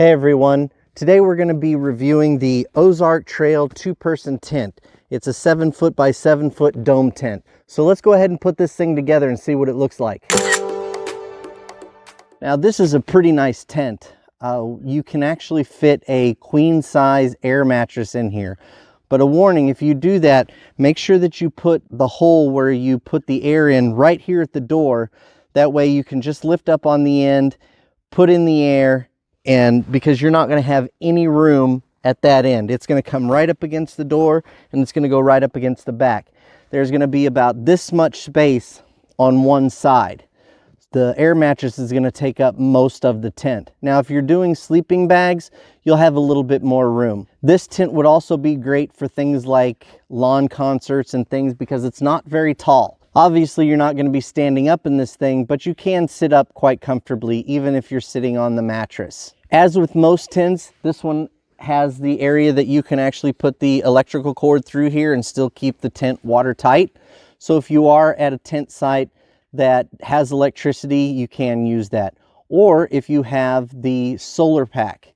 Hey everyone, today we're going to be reviewing the Ozark Trail Two-Person Tent. It's a 7-foot by 7-foot dome tent. So let's go ahead and put this thing together and see what it looks like. Now this is a pretty nice tent. You can actually fit a queen size air mattress in here. But a warning, if you do that, make sure that you put the hole where you put the air in right here at the door. That way you can just lift up on the end, put in the air, and because you're not going to have any room at that end. It's going to come right up against the door and it's going to go right up against the back. There's going to be about this much space on one side. The air mattress is going to take up most of the tent. Now if you're doing sleeping bags, you'll have a little bit more room. This tent would also be great for things like lawn concerts and things because it's not very tall. Obviously you're not going to be standing up in this thing, but you can sit up quite comfortably even if you're sitting on the mattress. As with most tents, this one has the area that you can actually put the electrical cord through here and still keep the tent watertight. So if you are at a tent site that has electricity, you can use that. Or if you have the solar pack,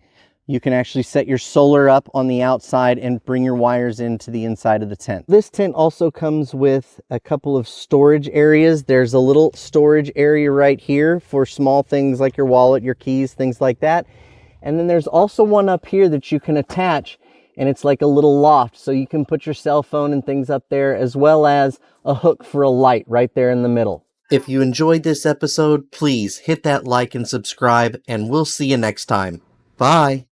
you can actually set your solar up on the outside and bring your wires into the inside of the tent. This tent also comes with a couple of storage areas. There's a little storage area right here for small things like your wallet, your keys, things like that. And then there's also one up here that you can attach, and it's like a little loft, so you can put your cell phone and things up there, as well as a hook for a light right there in the middle. If you enjoyed this episode, please hit that like and subscribe, and we'll see you next time. Bye.